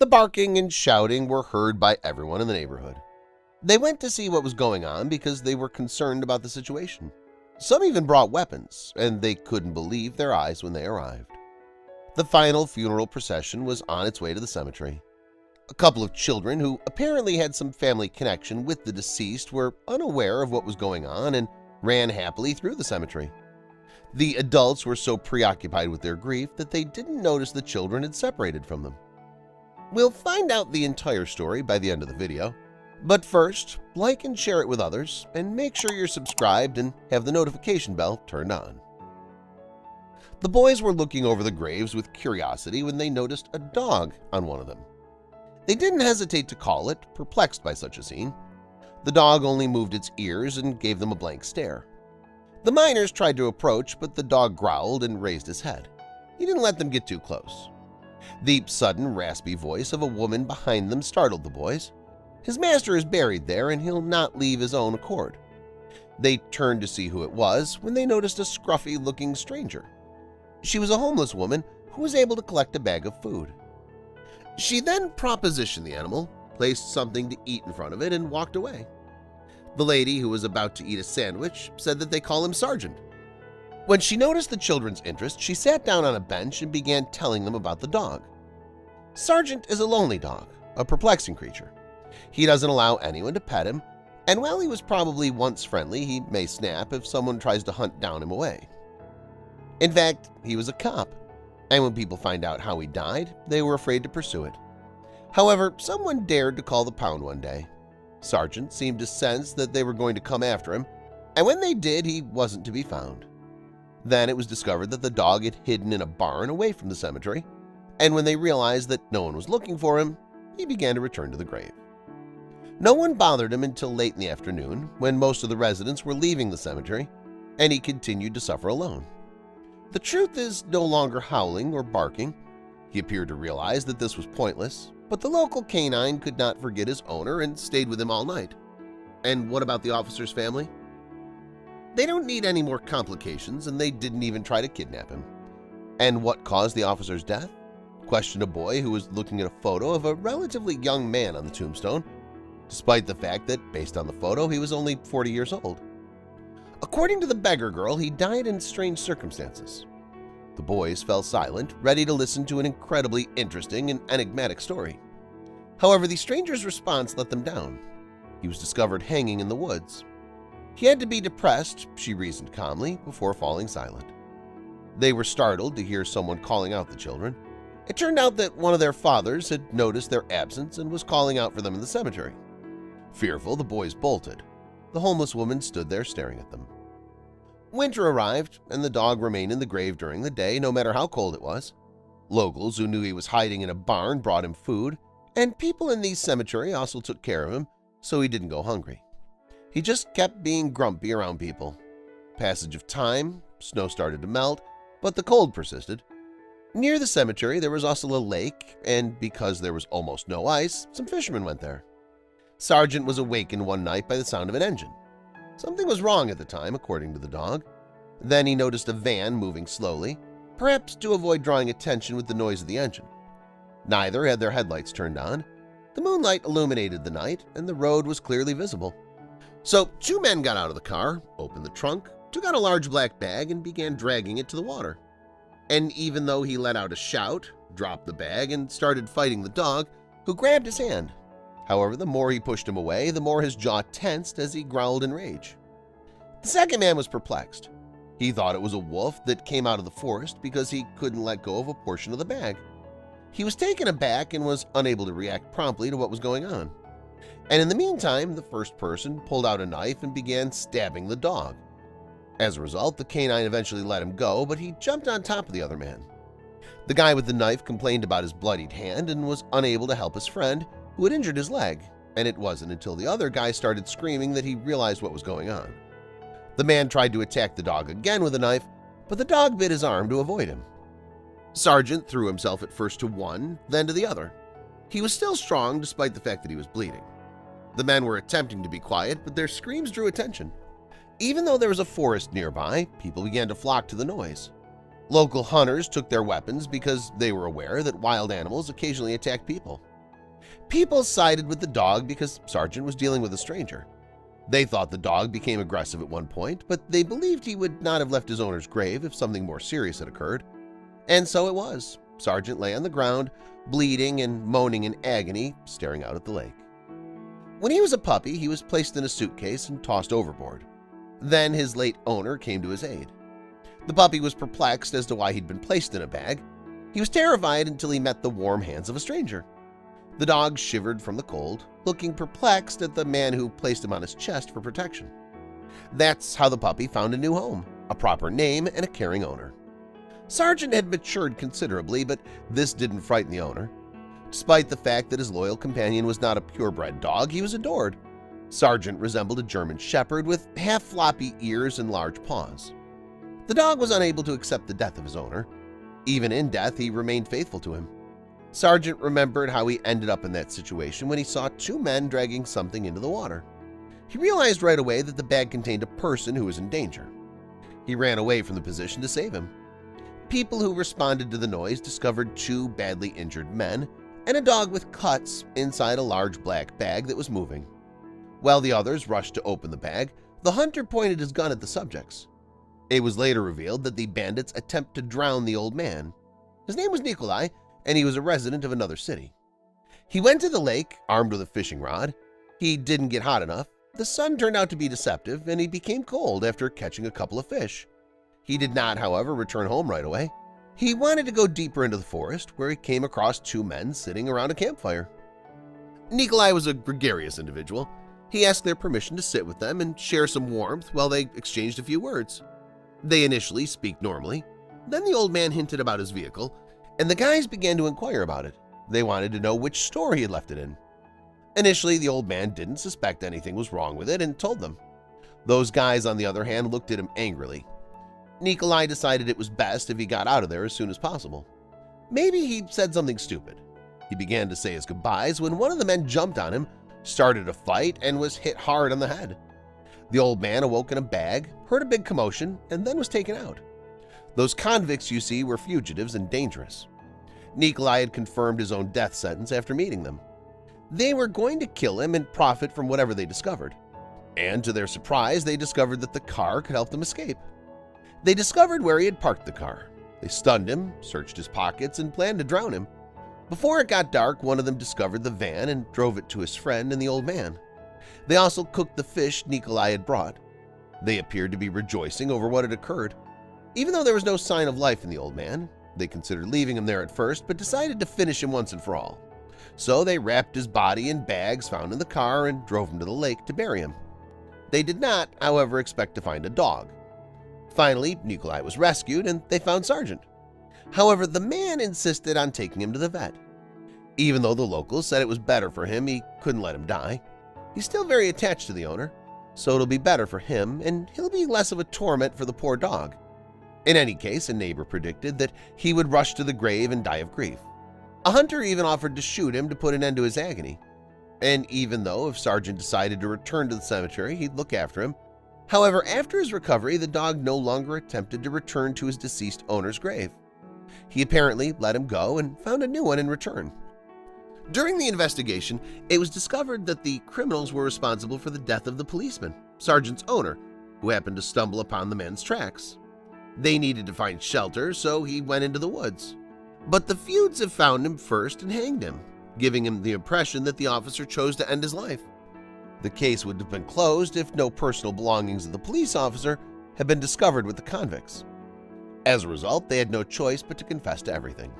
barking and shouting were heard by everyone in the neighborhood. They went to see what was going on because they were concerned about the situation. Some even brought weapons, and they couldn't believe their eyes when they arrived. The final funeral procession was on its way to the cemetery. A couple of children who apparently had some family connection with the deceased were unaware of what was going on and ran happily through the cemetery. The adults were so preoccupied with their grief that they didn't notice the children had separated from them. We'll find out the entire story by the end of the video, but first, like and share it with others, and make sure you're subscribed and have the notification bell turned on. The boys were looking over the graves with curiosity when they noticed a dog on one of them. They didn't hesitate to call it, perplexed by such a scene. The dog only moved its ears and gave them a blank stare. The miners tried to approach, but the dog growled and raised his head. He didn't let them get too close. The sudden, raspy voice of a woman behind them startled the boys. His master is buried there, and he'll not leave his own accord. They turned to see who it was when they noticed a scruffy-looking stranger. She was a homeless woman who was able to collect a bag of food. She then propositioned the animal, placed something to eat in front of it, and walked away. The lady, who was about to eat a sandwich, said that they call him Sergeant. When she noticed the children's interest, she sat down on a bench and began telling them about the dog. Sergeant is a lonely dog, a perplexing creature. He doesn't allow anyone to pet him, and while he was probably once friendly, he may snap if someone tries to hunt down him away. In fact, he was a cop, and when people find out how he died, they were afraid to pursue it. However, someone dared to call the pound one day. Sergeant seemed to sense that they were going to come after him, and when they did, he wasn't to be found. Then it was discovered that the dog had hidden in a barn away from the cemetery, and when they realized that no one was looking for him, he began to return to the grave. No one bothered him until late in the afternoon, when most of the residents were leaving the cemetery, and he continued to suffer alone. The truth is no longer howling or barking. He appeared to realize that this was pointless, but the local canine could not forget his owner and stayed with him all night. And what about the officer's family? They don't need any more complications, and they didn't even try to kidnap him. And what caused the officer's death? Questioned a boy who was looking at a photo of a relatively young man on the tombstone, despite the fact that, based on the photo, he was only 40 years old. According to the beggar girl, he died in strange circumstances. The boys fell silent, ready to listen to an incredibly interesting and enigmatic story. However, the stranger's response let them down. He was discovered hanging in the woods. He had to be depressed, she reasoned calmly, before falling silent. They were startled to hear someone calling out the children. It turned out that one of their fathers had noticed their absence and was calling out for them in the cemetery. Fearful, the boys bolted. The homeless woman stood there staring at them. Winter arrived, and the dog remained in the grave during the day, no matter how cold it was. Locals who knew he was hiding in a barn brought him food, and people in the cemetery also took care of him, so he didn't go hungry. He just kept being grumpy around people. Passage of time, snow started to melt, but the cold persisted. Near the cemetery there was also a lake, and because there was almost no ice, some fishermen went there. Sergeant was awakened one night by the sound of an engine. Something was wrong at the time, according to the dog. Then he noticed a van moving slowly, perhaps to avoid drawing attention with the noise of the engine. Neither had their headlights turned on. The moonlight illuminated the night, and the road was clearly visible. So 2 men got out of the car, opened the trunk, took out a large black bag, and began dragging it to the water. And even though he let out a shout, dropped the bag, and started fighting the dog, who grabbed his hand. However, the more he pushed him away, the more his jaw tensed as he growled in rage. The second man was perplexed. He thought it was a wolf that came out of the forest because he couldn't let go of a portion of the bag. He was taken aback and was unable to react promptly to what was going on. And in the meantime, the first person pulled out a knife and began stabbing the dog. As a result, the canine eventually let him go, but he jumped on top of the other man. The guy with the knife complained about his bloodied hand and was unable to help his friend, who had injured his leg, and it wasn't until the other guy started screaming that he realized what was going on. The man tried to attack the dog again with a knife, but the dog bit his arm to avoid him. Sergeant threw himself at first to one, then to the other. He was still strong despite the fact that he was bleeding. The men were attempting to be quiet, but their screams drew attention. Even though there was a forest nearby, people began to flock to the noise. Local hunters took their weapons because they were aware that wild animals occasionally attack people. People sided with the dog because Sargent was dealing with a stranger. They thought the dog became aggressive at one point, but they believed he would not have left his owner's grave if something more serious had occurred. And so it was. Sargent lay on the ground, bleeding and moaning in agony, staring out at the lake. When he was a puppy, he was placed in a suitcase and tossed overboard. Then his late owner came to his aid. The puppy was perplexed as to why he'd been placed in a bag. He was terrified until he met the warm hands of a stranger. The dog shivered from the cold, looking perplexed at the man who placed him on his chest for protection. That's how the puppy found a new home, a proper name, and a caring owner. Sargent had matured considerably, but this didn't frighten the owner. Despite the fact that his loyal companion was not a purebred dog, he was adored. Sargent resembled a German shepherd with half-floppy ears and large paws. The dog was unable to accept the death of his owner. Even in death, he remained faithful to him. Sargent remembered how he ended up in that situation when he saw two men dragging something into the water. He realized right away that the bag contained a person who was in danger. He ran away from the position to save him. People who responded to the noise discovered two badly injured men and a dog with cuts inside a large black bag that was moving. While the others rushed to open the bag, the hunter pointed his gun at the subjects. It was later revealed that the bandits attempted to drown the old man. His name was Nikolai, and he was a resident of another city. He went to the lake, armed with a fishing rod. He didn't get hot enough. The sun turned out to be deceptive, and he became cold after catching a couple of fish. He did not, however, return home right away. He wanted to go deeper into the forest, where he came across two men sitting around a campfire. Nikolai was a gregarious individual. He asked their permission to sit with them and share some warmth while they exchanged a few words. They initially speak normally. Then the old man hinted about his vehicle, and the guys began to inquire about it. They wanted to know which store he had left it in. Initially, the old man didn't suspect anything was wrong with it and told them. Those guys, on the other hand, looked at him angrily. Nikolai decided it was best if he got out of there as soon as possible. Maybe he said something stupid. He began to say his goodbyes when one of the men jumped on him, started a fight, and was hit hard on the head. The old man awoke in a bag, heard a big commotion, and then was taken out. Those convicts you see were fugitives and dangerous. Nikolai had confirmed his own death sentence after meeting them. They were going to kill him and profit from whatever they discovered. And to their surprise, they discovered that the car could help them escape. They discovered where he had parked the car. They stunned him, searched his pockets, and planned to drown him. Before it got dark, one of them discovered the van and drove it to his friend and the old man. They also cooked the fish Nikolai had brought. They appeared to be rejoicing over what had occurred. Even though there was no sign of life in the old man, they considered leaving him there at first, but decided to finish him once and for all. So they wrapped his body in bags found in the car and drove him to the lake to bury him. They did not, however, expect to find a dog. Finally, Nikolai was rescued and they found Sargent. However, the man insisted on taking him to the vet. Even though the locals said it was better for him, he couldn't let him die. He's still very attached to the owner, so it'll be better for him and he'll be less of a torment for the poor dog. In any case, a neighbor predicted that he would rush to the grave and die of grief. A hunter even offered to shoot him to put an end to his agony. And even though if Sargent decided to return to the cemetery, he'd look after him. However, after his recovery, the dog no longer attempted to return to his deceased owner's grave. He apparently let him go and found a new one in return. During the investigation, it was discovered that the criminals were responsible for the death of the policeman, Sargent's owner, who happened to stumble upon the man's tracks. They needed to find shelter, so he went into the woods. But the feuds have found him first and hanged him, giving him the impression that the officer chose to end his life. The case would have been closed if no personal belongings of the police officer had been discovered with the convicts. As a result, they had no choice but to confess to everything.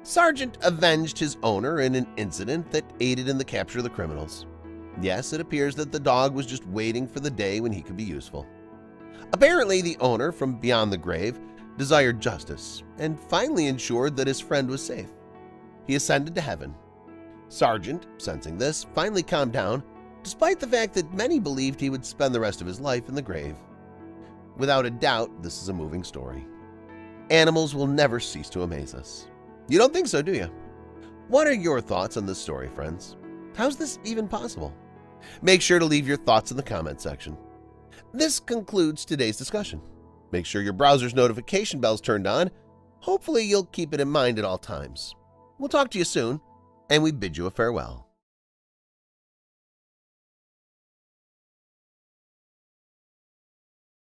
Sargent avenged his owner in an incident that aided in the capture of the criminals. Yes, it appears that the dog was just waiting for the day when he could be useful. Apparently, the owner from beyond the grave desired justice and finally ensured that his friend was safe. He ascended to heaven. Sargent, sensing this, finally calmed down, despite the fact that many believed he would spend the rest of his life in the grave. Without a doubt, this is a moving story. Animals will never cease to amaze us. You don't think so, do you? What are your thoughts on this story, friends? How's this even possible? Make sure to leave your thoughts in the comment section. This concludes today's discussion. Make sure your browser's notification bell's turned on. Hopefully, you'll keep it in mind at all times. We'll talk to you soon. and we bid you a farewell.